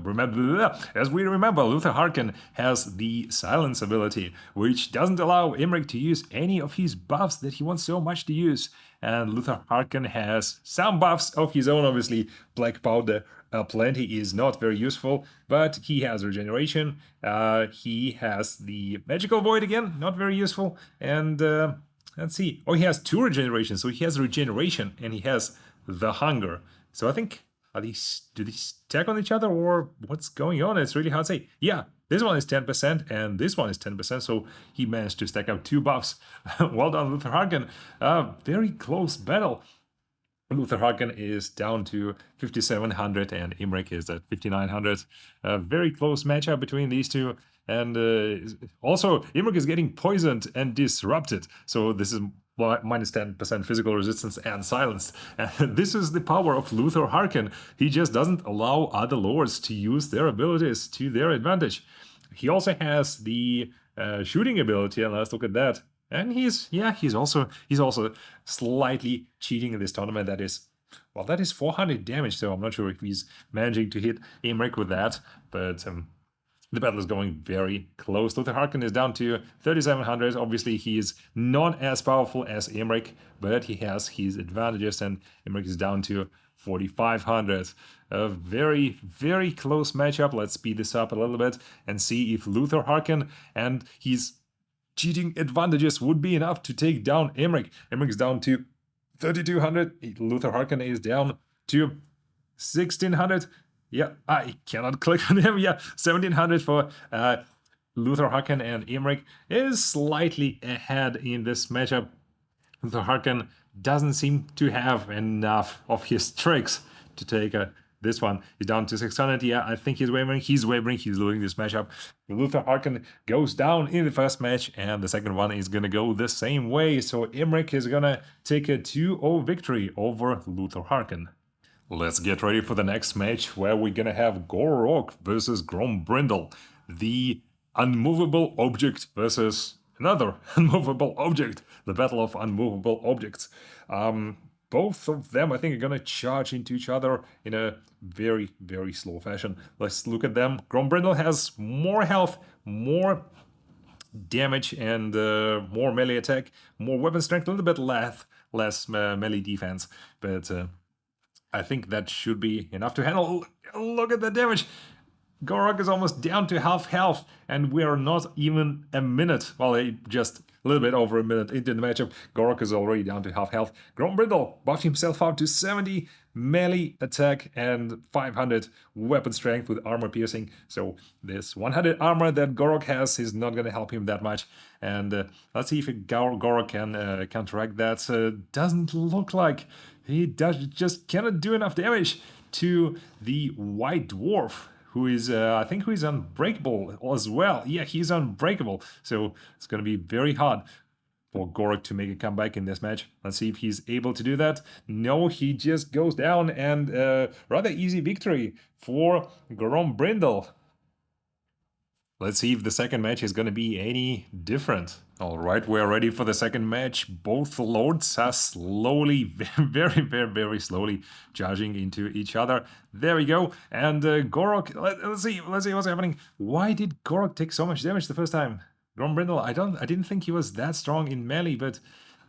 Luther Harken has the silence ability, which doesn't allow Imrik to use any of his buffs that he wants so much to use. And Luther Harken has some buffs of his own, obviously. Black Powder Plenty is not very useful, but he has regeneration. He has the Magical Void again, not very useful, and let's see. Oh, he has 2 regeneration. So he has regeneration and he has the hunger. So I think, do these stack on each other or what's going on? It's really hard to say. Yeah, this one is 10% and this one is 10%. So he managed to stack up 2 buffs. Well done, Luther Harken. Very close battle. Luther Harken is down to 5,700 and Imrik is at 5,900. A very close matchup between these two. And also, Imrik is getting poisoned and disrupted. So this is minus 10% physical resistance and silenced. And this is the power of Luther Harken. He just doesn't allow other lords to use their abilities to their advantage. He also has the shooting ability, and let's look at that. And he's also slightly cheating in this tournament. That is 400 damage, so I'm not sure if he's managing to hit Imrik with that, but The battle is going very close. Luther Harkin is down to 3,700. Obviously, he is not as powerful as Imrik, but he has his advantages, and Imrik is down to 4,500. A very, very close matchup. Let's speed this up a little bit and see if Luther Harkin and his cheating advantages would be enough to take down Imrik. Imrik is down to 3,200. Luther Harkin is down to 1,600. Yeah, I cannot click on him. Yeah, 1,700 for Luther Harkin, and Imrik is slightly ahead in this matchup. Luther Harkin doesn't seem to have enough of his tricks to take this one. He's down to 600. Yeah, I think he's wavering. He's losing this matchup. Luther Harkin goes down in the first match, and the second one is going to go the same way. So Imrik is going to take a 2-0 victory over Luther Harkin. Let's get ready for the next match, where we're gonna have Gorok versus Grombrindle. The unmovable object versus another unmovable object. The battle of unmovable objects. Both of them, I think, are gonna charge into each other in a very, very slow fashion. Let's look at them. Grombrindle has more health, more damage, and more melee attack, more weapon strength, a little bit less melee defense, but I think that should be enough to handle. Look at the damage. Gorok is almost down to half health, and we are not even a minute, well, just a little bit over a minute into the matchup. Gorok is already down to half health. Grombrindle buffed himself up to 70 melee attack and 500 weapon strength with armor piercing. So this 100 armor that Gorok has is not going to help him that much. And let's see if Gorok can counteract that. Doesn't look like he just cannot do enough damage to the White Dwarf, who is, I think, who is unbreakable as well. Yeah, he's unbreakable. So it's going to be very hard for Gorok to make a comeback in this match. Let's see if he's able to do that. No, he just goes down, and rather easy victory for Grombrindle. Let's see if the second match is going to be any different. Alright, we're ready for the second match. Both lords are slowly, very slowly charging into each other. There we go. And Gorok, let's see what's happening. Why did Gorok take so much damage the first time? Grombrindle, I didn't think he was that strong in melee, but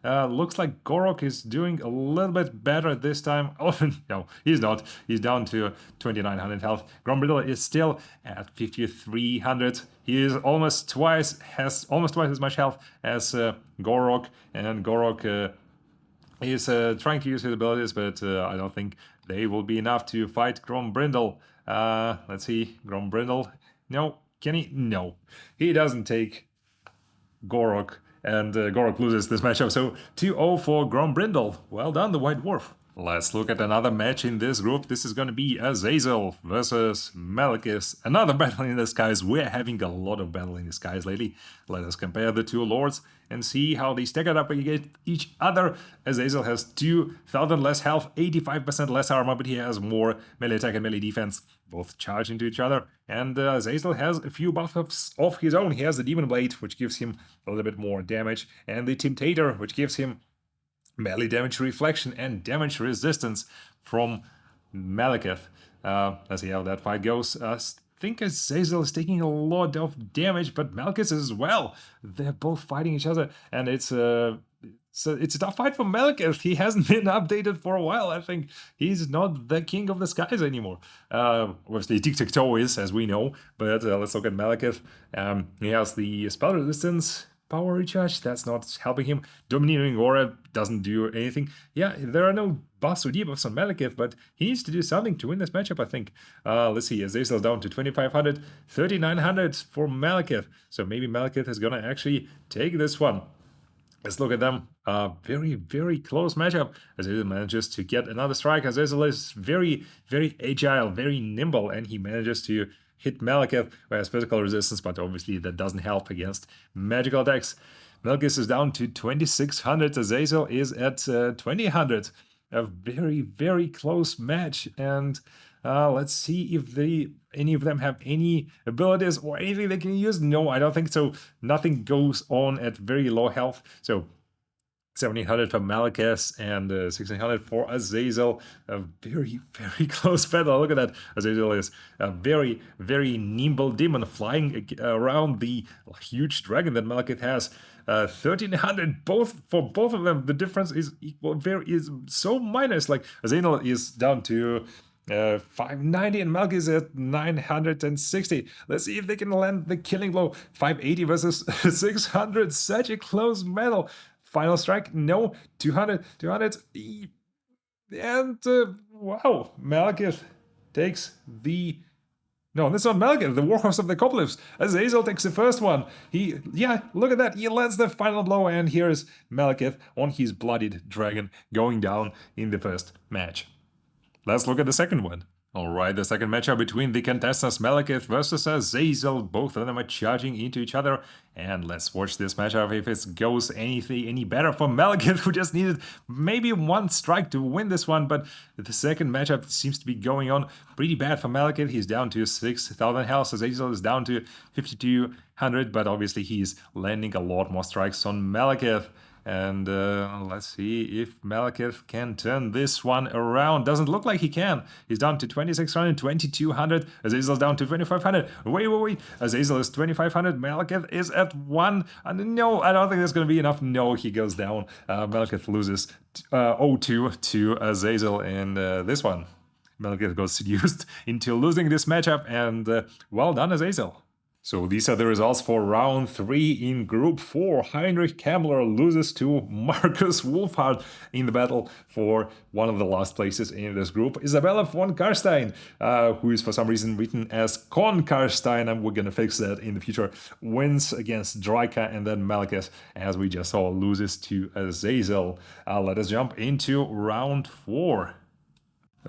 looks like Gorok is doing a little bit better this time. Oh, no, he's not. He's down to 2,900 health. Grombrindle is still at 5,300. He is has almost twice as much health as Gorok, and Gorok is trying to use his abilities, but I don't think they will be enough to fight Grombrindle. Let's see, Grombrindle. No, can he? No, he doesn't take Gorok, and Gorok loses this matchup. So 2-0 for Grombrindle. Well done, the White Dwarf. Let's look at another match in this group. This is going to be Azazel versus Malekith. Another battle in the skies. We're having a lot of battle in the skies lately. Let us compare the two lords and see how they stack it up against each other. Azazel has 2,000 less health, 85% less armor, but he has more melee attack and melee defense. Both charge into each other. And Azazel has a few buffs of his own. He has the Demon Blade, which gives him a little bit more damage, and the Temptator, which gives him melee damage reflection and damage resistance from Malekith. Let's see how that fight goes. I think Azazel is taking a lot of damage, but Malekith as well. They're both fighting each other, and it's a tough fight for Malekith. He hasn't been updated for a while. I think he's not the king of the skies anymore. Obviously, Tic-Tac-Toe is, as we know, but let's look at Malekith. He has the spell resistance, power recharge, that's not helping him. Domineering Aura doesn't do anything. Yeah, there are no buffs or debuffs on Malekith, but he needs to do something to win this matchup, I think. Let's see, Azazel's down to 2,500, 3,900 for Malekith. So maybe Malekith is gonna actually take this one. Let's look at them. Very close matchup. Azazel manages to get another strike. Azazel is very agile, very nimble, and he manages to hit Malekith, who has physical resistance, but obviously that doesn't help against magical attacks. Malekith is down to 2,600. Azazel is at 2,000. A very close match, and let's see if any of them have any abilities or anything they can use. No, I don't think so. Nothing goes on at very low health. So 1700 for Malakes and 1600 for Azazel. A very, very close battle. Look at that. Azazel is a very, very nimble demon flying around the huge dragon that Malakith has. 1300 both for both of them. The difference is equal, is so minus. Like Azazel is down to 590 and Malk is at 960. Let's see if they can land the killing blow. 580 versus 600. Such a close battle. Final strike, no. 200, 200. And wow, Malekith takes the. No, that's not Malekith, the Warhorse of the Apocalypse. Azazel takes the first one. Yeah, look at that. He lands the final blow, and here's Malekith on his bloodied dragon going down in the first match. Let's look at the second one. Alright, the second matchup between the contestants Malekith versus Azazel. Both of them are charging into each other. And let's watch this matchup if it goes any better for Malekith, who just needed maybe one strike to win this one. But the second matchup seems to be going on pretty bad for Malekith. He's down to 6,000 health. Azazel is down to 5,200. But obviously he's landing a lot more strikes on Malekith. And let's see if Malekith can turn this one around. Doesn't look like he can. He's down to 2,600, 2,200. Azazel's down to 2,500. Wait. Azazel is 2,500. Malekith is at 1. No, I don't think that's going to be enough. No, he goes down. Malekith loses 0-2 to Azazel in this one. Malekith goes seduced into losing this matchup. And well done, Azazel. So these are the results for round 3 in Group 4. Heinrich Kammler loses to Markus Wolfhard in the battle for one of the last places in this group. Isabella von Karstein, who is for some reason written as Con Karstein, and we're gonna fix that in the future, wins against Draika, and then Malekith, as we just saw, loses to Azazel. Let us jump into round 4.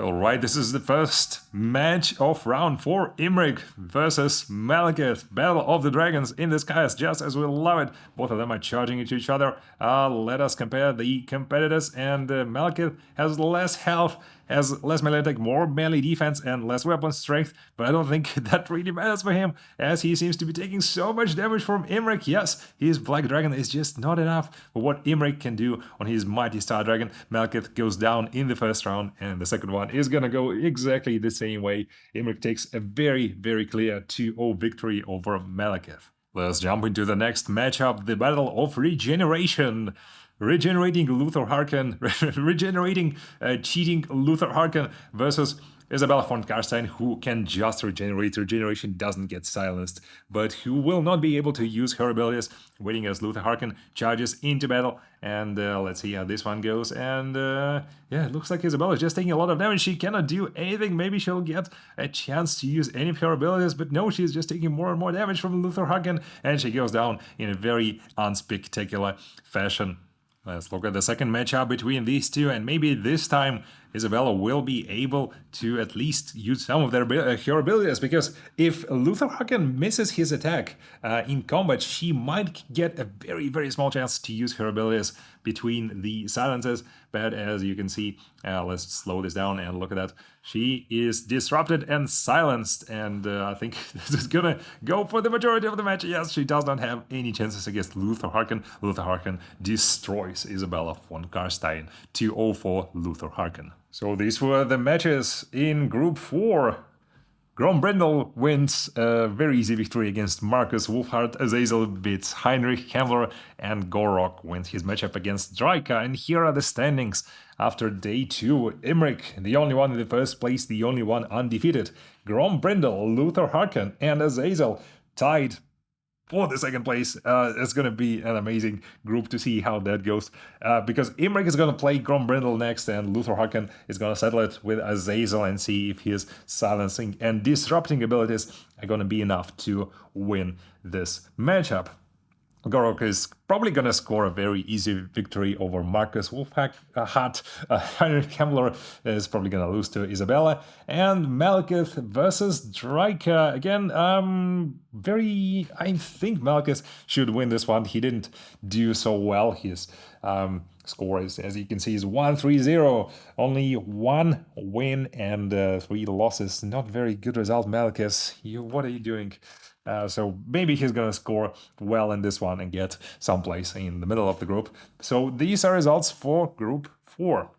Alright, this is the first match of round 4. Imrik versus Malekith. Battle of the Dragons in disguise, just as we love it. Both of them are charging into each other. Let us compare the competitors. And Malekith has less health, has less melee attack, more melee defense, and less weapon strength. But I don't think that really matters for him, as he seems to be taking so much damage from Imrik. Yes, his Black Dragon is just not enough for what Imrik can do on his Mighty Star Dragon. Malekith goes down in the first round, and the second one is gonna go exactly the same way. Imrik takes a very, very clear 2-0 victory over Malekith. Let's jump into the next matchup, the Battle of Regeneration. Regenerating Luther Harkin, cheating Luther Harkin versus Isabella von Karstein, who can just regenerate. Regeneration doesn't get silenced, but who will not be able to use her abilities, waiting as Luther Harkin charges into battle. And let's see how this one goes. And yeah, it looks like Isabella is just taking a lot of damage. She cannot do anything. Maybe she'll get a chance to use any of her abilities, but no, she's just taking more and more damage from Luther Harkin, and she goes down in a very unspectacular fashion. Let's look at the second matchup between these two, and maybe this time Isabella will be able to at least use some of her abilities, because if Luther Harkin misses his attack in combat, she might get a very, very small chance to use her abilities between the silences. But as you can see, let's slow this down and look at that. She is disrupted and silenced, and I think this is gonna go for the majority of the match. Yes, she does not have any chances against Luther Harkin. Luther Harkin destroys Isabella von Karstein. 2-0 for Luther Harkin. So these were the matches in Group 4. Grombrindel wins a very easy victory against Markus Wolfhard. Azazel beats Heinrich Kammler, and Gorok wins his matchup against Draika. And here are the standings after day 2. Imrik, the only one in the first place, the only one undefeated. Grombrindel, Luther Harkin, and Azazel tied for the second place. It's going to be an amazing group to see how that goes, because Imrik is going to play Grombrindel next, and Luther Harkin is going to settle it with Azazel and see if his silencing and disrupting abilities are going to be enough to win this matchup. Gorok is probably going to score a very easy victory over Markus Wolfhard. Heinrich Kammler is probably going to lose to Isabella. And Malekith versus Draika. Again, I think Malekith should win this one. He didn't do so well. His score is, as you can see, is 1-3-0. Only 1 win and 3 losses. Not very good result, Malekith. What are you doing? So maybe he's gonna score well in this one and get someplace in the middle of the group. So these are results for Group 4.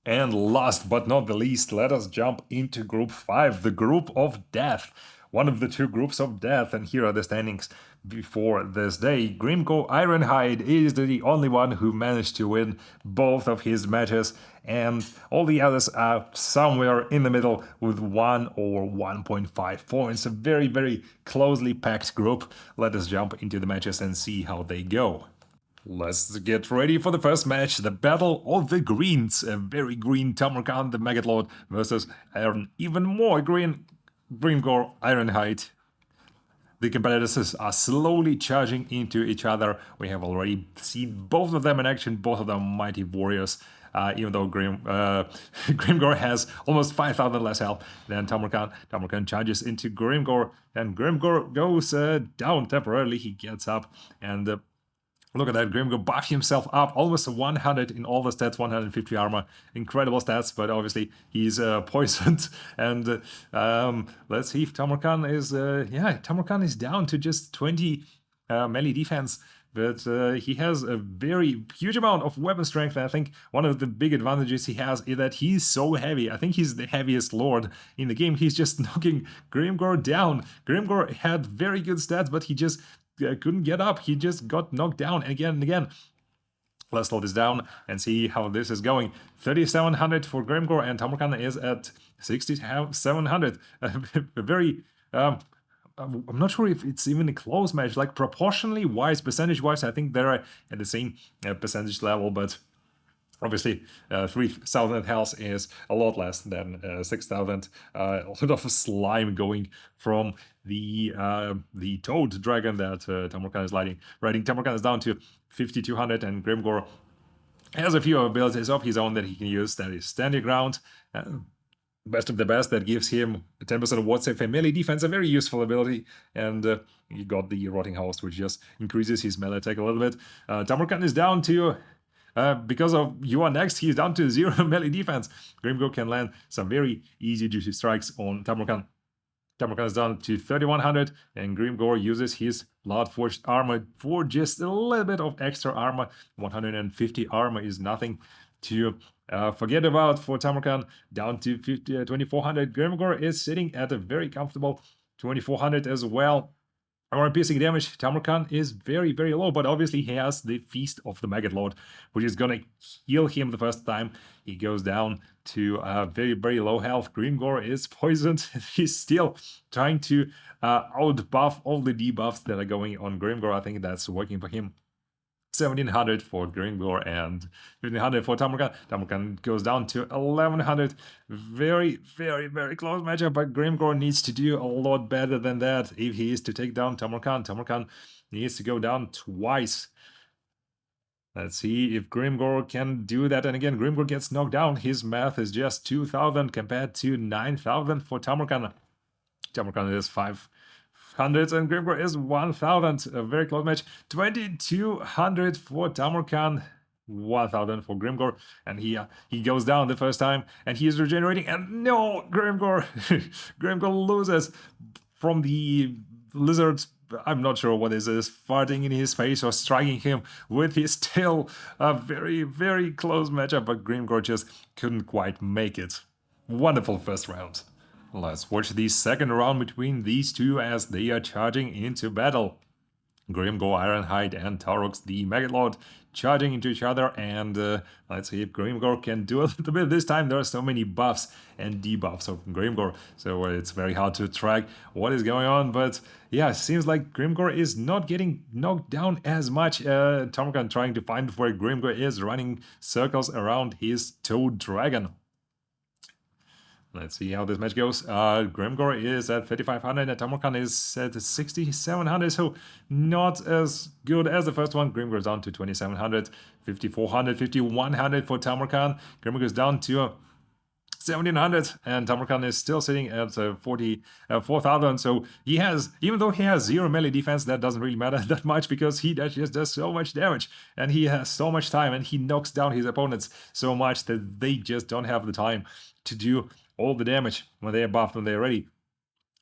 And last but not the least, let us jump into Group 5, the Group of Death. One of the two groups of death, and here are the standings before this day. Grimco Ironhide is the only one who managed to win both of his matches, and all the others are somewhere in the middle with 1 or 1.5 points. A very, very closely packed group. Let us jump into the matches and see how they go. Let's get ready for the first match, the Battle of the Greens. A very green Tamarkan the Maggot versus an even more green Grimgor Ironhide. The competitors are slowly charging into each other. We have already seen both of them in action, both of them mighty warriors. Even though Grimgor has almost 5,000 less health than Tamarkan. Tamarkan charges into Grimgor, and Grimgor goes down temporarily. He gets up and look at that, Grimgor buffed himself up, almost 100 in all the stats, 150 armor. Incredible stats, but obviously he's poisoned. And let's see if Tamarkan is... Tamarkan is down to just 20 melee defense. But he has a very huge amount of weapon strength. And I think one of the big advantages he has is that he's so heavy. I think he's the heaviest lord in the game. He's just knocking Grimgor down. Grimgor had very good stats, but he just couldn't get up. He just got knocked down again and again. Let's slow this down and see how this is going. 3,700 for Grimgor, and Tamarkan is at 6,700. A very... I'm not sure if it's even a close match. Like, proportionally wise, percentage-wise, I think they're at the same percentage level, but obviously, 3,000 health is a lot less than 6,000. A lot of slime going from the toad dragon that Tamarkan is riding. Tamarkan is down to 5,200, and Grimgor has a few abilities of his own that he can use. That is Standing Ground. Best of the best, that gives him 10% of ward save and melee defense, a very useful ability. And he got the Rotting Host, which just increases his melee attack a little bit. Tamarkan is down to... because of You Are Next, he's down to 0 melee defense. Grimgor can land some very easy juicy strikes on Tamarkan. Tamarkan is down to 3,100, and Grimgor uses his Bloodforged armor for just a little bit of extra armor. 150 armor is nothing to forget about for Tamarkan. Down to 2,400. Grimgor is sitting at a very comfortable 2,400 as well. Our piercing damage, Tamarkan is very, very low, but obviously he has the Feast of the Maggot Lord, which is gonna heal him the first time. He goes down to very, very low health. Grimgor is poisoned. He's still trying to out-buff all the debuffs that are going on Grimgor. I think that's working for him. 1,700 for Grimgor and 1,500 for Tamarkan. Tamarkan goes down to 1,100. Very, very, very close matchup, but Grimgor needs to do a lot better than that if he is to take down Tamarkan. Tamarkan needs to go down twice. Let's see if Grimgor can do that. And again, Grimgor gets knocked down. His math is just 2,000 compared to 9,000 for Tamarkan. Tamarkan is 500 and Grimgor is 1,000. A very close match. 2,200 for Tamarkan, 1,000 for Grimgor, and he goes down the first time, and he is regenerating, and no, Grimgor Grimgor loses from the lizard. I'm not sure what this is, farting in his face or striking him with his tail. A very, very close matchup, but Grimgor just couldn't quite make it. Wonderful first round. Let's watch the second round between these two as they are charging into battle. Grimgor Ironhide and Taurox the Maggot Lord charging into each other, and let's see if Grimgor can do a little bit. This time there are so many buffs and debuffs of Grimgor, so it's very hard to track what is going on, but yeah, it seems like Grimgor is not getting knocked down as much. Tamarkan trying to find where Grimgor is, running circles around his toad dragon. Let's see how this match goes. Grimgor is at 3,500 and Tamarkan is at 6,700, so not as good as the first one. Grimgor is down to 2,700, 5,400, 5,100 for Tamarkan. Grimgor is down to 1,700, and Tamarkan is still sitting at 4,000. So he has, even though he has 0 melee defense, that doesn't really matter that much because he just does so much damage, and he has so much time, and he knocks down his opponents so much that they just don't have the time to do all the damage when they are buffed, when they are ready.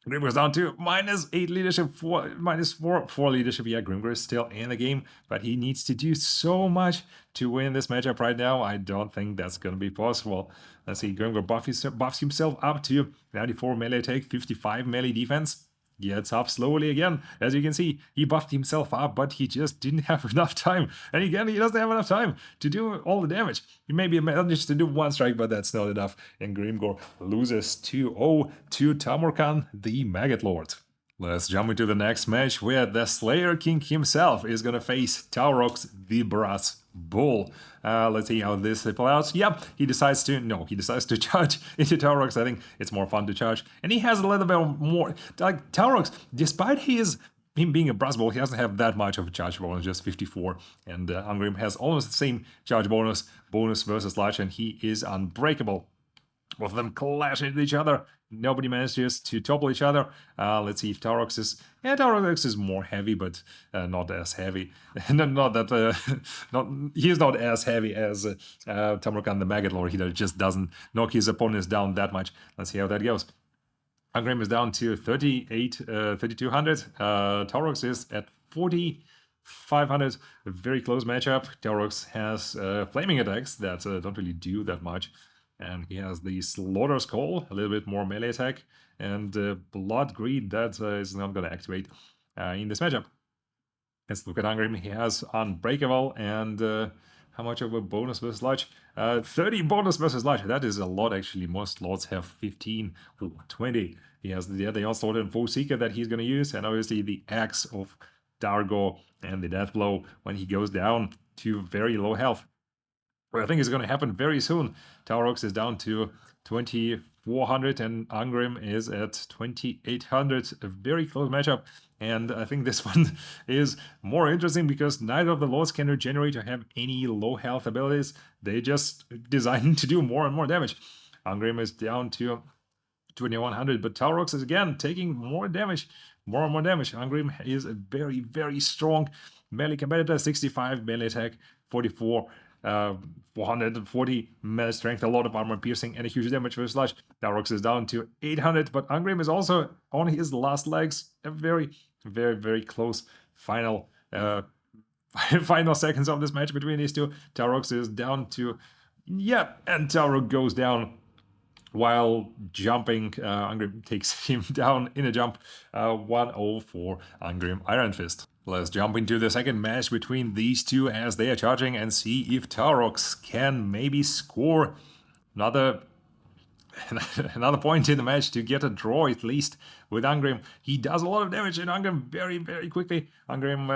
Grim goes down to -8 leadership, -4 leadership. Yeah, Grimgor is still in the game, but he needs to do so much to win this matchup right now. I don't think that's going to be possible. Let's see, Grimgor buffs himself up to 94 melee attack, 55 melee defense. Gets up slowly again. As you can see, he buffed himself up, but he just didn't have enough time. And again, he doesn't have enough time to do all the damage. He maybe managed to do one strike, but that's not enough. And Grimgor loses 2-0 to Tamurkan, the Maggot Lord. Let's jump into the next match where the Slayer King himself is gonna face Taurox, the Brass Bull. Let's see how this plays out. Yeah, he decides to charge into Taurox. I think it's more fun to charge. And he has a little bit more, like Taurox, despite him being a Brass Bull, he doesn't have that much of a charge bonus, just 54. And Angrim has almost the same charge bonus versus Large, and he is unbreakable. Both of them clash into each other. Nobody manages to topple each other. Let's see if Taurox is... Yeah, Taurox is more heavy, but not as heavy. not that... he is not as heavy as Tamurkan the Maggot Lord. He just doesn't knock his opponents down that much. Let's see how that goes. Angrim is down to 3,200. Taurox is at 4,500. A very close matchup. Taurox has flaming attacks that don't really do that much. And he has the Slaughter's Call, a little bit more melee attack, and Blood Greed that is not going to activate in this matchup. Let's look at Angrim. He has Unbreakable and how much of a bonus versus Large? 30 bonus versus Large. That is a lot, actually. Most lords have 15 or 20. He has the Onslaught and Foe Seeker that he's going to use, and obviously the Axe of Dargo and the Death Blow when he goes down to very low health. Well, I think it's going to happen very soon. Taurox is down to 2,400 and Angrim is at 2,800. A very close matchup. And I think this one is more interesting because neither of the lords can regenerate or have any low health abilities. They just designed to do more and more damage. Angrim is down to 2,100, but Taurox is again taking more damage, more and more damage. Angrim is a very, very strong melee competitor. 65 melee attack, 44 440 melee strength, a lot of armor piercing, and a huge damage versus Slash. Taurox is down to 800, but Angrim is also on his last legs. A very, very, very close final final seconds of this match between these two. Taurox is down to, and Taurox goes down while jumping. Angrim takes him down in a jump. 1-0 for Angrim Iron Fist. Let's jump into the second match between these two as they are charging and see if Taurox can maybe score another point in the match to get a draw at least with Angrim. He does a lot of damage in Angrim very, very quickly. Angrim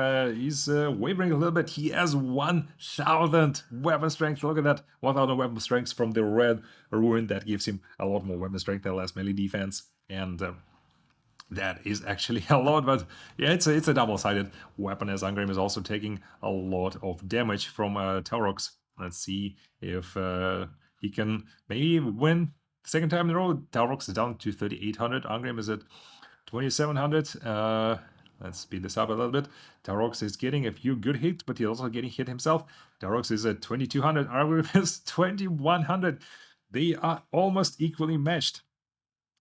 is wavering a little bit. He has 1,000 weapon strength. Look at that. 1,000 weapon strength from the red ruin. That gives him a lot more weapon strength and less melee defense. And that is actually a lot, but yeah, it's a double-sided weapon as Angrim is also taking a lot of damage from Taurox. Let's see if he can maybe win the second time in a row. Taurox is down to 3,800. Angrim is at 2,700. Let's speed this up a little bit. Taurox is getting a few good hits, but he's also getting hit himself. Taurox is at 2,200. Angrim is 2,100. They are almost equally matched.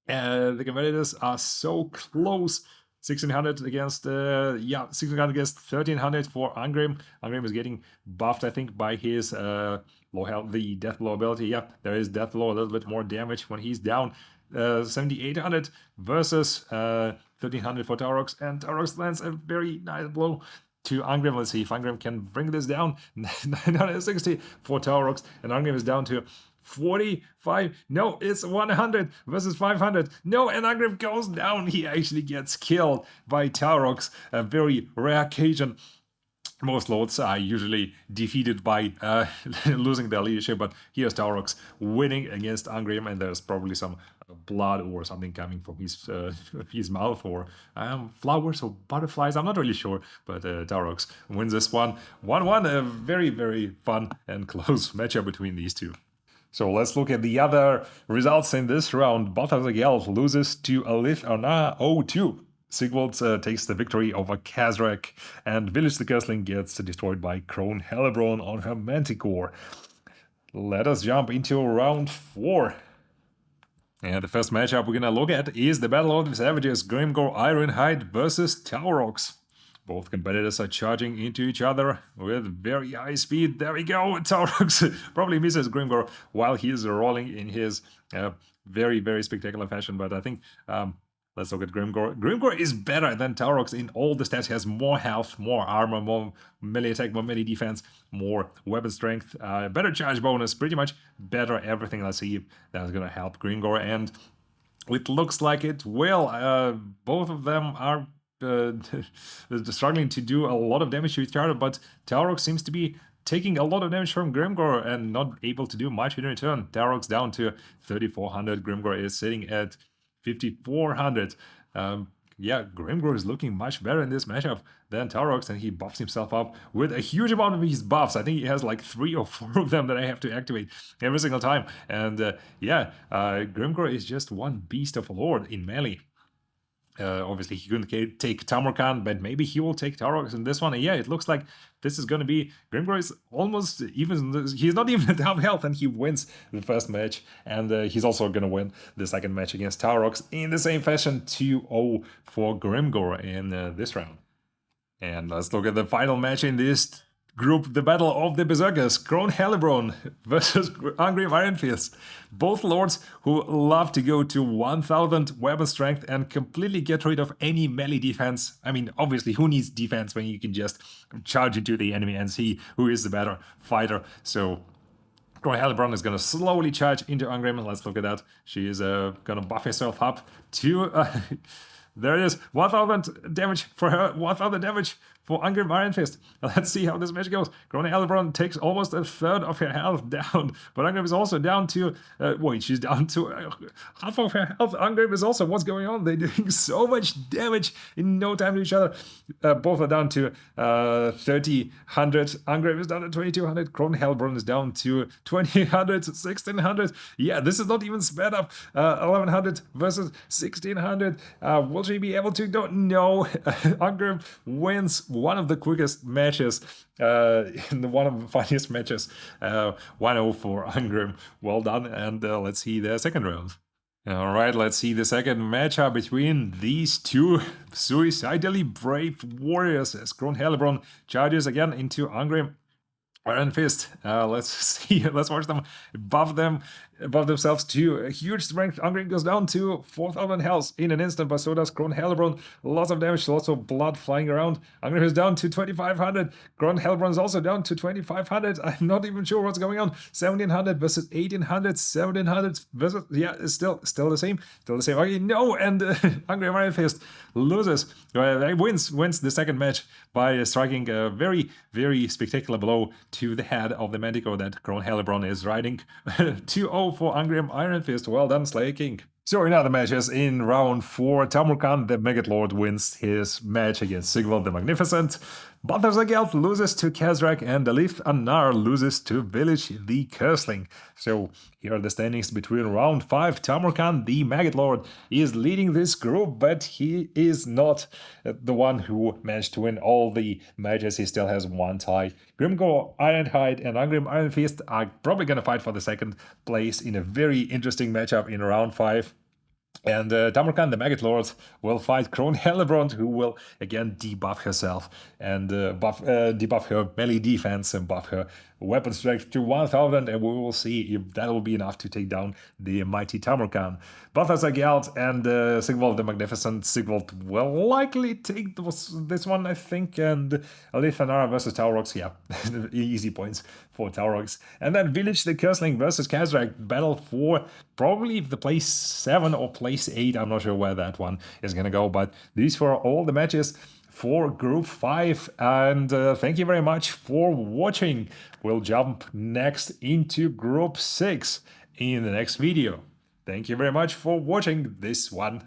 The competitors are so close. 1,600 against 1,600 against 1,300 for Angrim. Angrim is getting buffed, I think, by his low health, the Death Blow ability. Yeah, there is Death Blow, a little bit more damage when he's down. 7,800 versus 1,300 for Taurox, and Taurox lands a very nice blow to Angrim. Let's see if Angrim can bring this down. 960 for Taurox, and Angrim is down to 45. No, it's 100 versus 500. No, and Angrim goes down. He actually gets killed by Taurox. A very rare occasion. Most lords are usually defeated by losing their leadership, but here's Taurox winning against Angrim, and there's probably some blood or something coming from his mouth, or flowers or butterflies. I'm not really sure, but Taurox wins this one. 1-1, a very, very fun and close matchup between these two. So let's look at the other results in this round. Balthazar Gelt loses to Alith Arna 0-2. Sigvald takes the victory over Kazrak, and Village the Cursling gets destroyed by Crone Hellebron on her Manticore. Let us jump into round 4. And the first matchup we're gonna look at is the Battle of the Savages, Grimgor Ironhide versus Taurox. Both competitors are charging into each other with very high speed. There we go. Taurox probably misses Grimgor while he is rolling in his very, very spectacular fashion. But I think let's look at Grimgor. Grimgor is better than Taurox in all the stats. He has more health, more armor, more melee attack, more melee defense, more weapon strength, better charge bonus, pretty much better everything. Let's see if that's going to help Grimgor. And it looks like it will. Both of them are struggling to do a lot of damage to each other, but Taurox seems to be taking a lot of damage from Grimgor and not able to do much in return. Taurox down to 3,400. Grimgor is sitting at 5,400. Yeah, Grimgor is looking much better in this matchup than Taurox, and he buffs himself up with a huge amount of his buffs. I think he has like 3 or 4 of them that I have to activate every single time. And yeah, Grimgor is just one beast of a lord in melee. Obviously, he couldn't take Tamarkan, but maybe he will take Taurox in this one. And yeah, it looks like this is going to be... Grimgor is almost even... He's not even at half health, and he wins the first match. And he's also going to win the second match against Taurox in the same fashion, 2-0 for Grimgor in this round. And let's look at the final match in this group, the Battle of the Berserkers, Crone Hellebrand versus Angrim Iron Fist. Both lords who love to go to 1000 weapon strength and completely get rid of any melee defense. I mean, obviously, who needs defense when you can just charge into the enemy and see who is the better fighter? So Crone Hellebrand is going to slowly charge into Angrim, and let's look at that. She is going to buff herself up to... there it is, 1000 damage for her, 1000 damage for Angrim Iron Fist. Let's see how this match goes. Crone Hellebrand takes almost a third of her health down, but Angrim is also down to, wait, she's down to half of her health. Angrim is also, what's going on? They're doing so much damage in no time to each other. Both are down to 3,000. Angrim is down to 2,200. Crone Hellebrand is down to 2,000, 1,600. Yeah, this is not even sped up. 1,100 versus 1,600. Will she be able to? Don't know. Angrim wins one of the quickest matches, one of the funniest matches. 1-0 for Angrim. Well done. And let's see the second round. All right, let's see the second matchup between these two suicidally brave warriors as Crone Hellebrand charges again into Angrim Iron Fist. Let's see. Let's watch them above themselves to a huge strength. Angrim goes down to 4,000 health in an instant, but so does Crone Hellebrand. Lots of damage, lots of blood flying around. Angrim is down to 2,500. Crone Hellebrand is also down to 2,500. I'm not even sure what's going on. 1,700 versus 1,800. 1,700 versus, yeah, it's still the same. Still the same. Okay, no, and Angrim Iron Fist loses. Wins the second match by striking a very, very spectacular blow to the head of the Manticore that Crone Hellebrand is riding. 2-0 for Angrim Iron Fist. Well done, Slayer King. So in other matches, in round 4, Tamarkan the Maggot Lord wins his match against Sigvald the Magnificent. Balthazar Gelt loses to Kazrak, and Alith Anar loses to Village the Curseling. So here are the standings between round 5. Tamarkan the Maggot Lord is leading this group, but he is not the one who managed to win all the matches. He still has one tie. Grimgor Ironhide and Angrim Iron Fist are probably going to fight for the second place in a very interesting matchup in round 5. And Tamarkan, the Maggot Lord, will fight Crone Hellebrand, who will again debuff herself and debuff her melee defense and buff her weapon strength to 1000, and we will see if that will be enough to take down the mighty Tamarkan. Balthazar Gelt and Sigvald the Magnificent. Sigvald will likely take this one, I think, and Alithanara versus Taurox, yeah, easy points for Taurox. And then Village the Curseling versus Kazrak, battle for probably the place 7 or place 8, I'm not sure where that one is gonna go, but these were all the matches for Group 5, and thank you very much for watching. We'll jump next into Group 6 in the next video. Thank you very much for watching this one.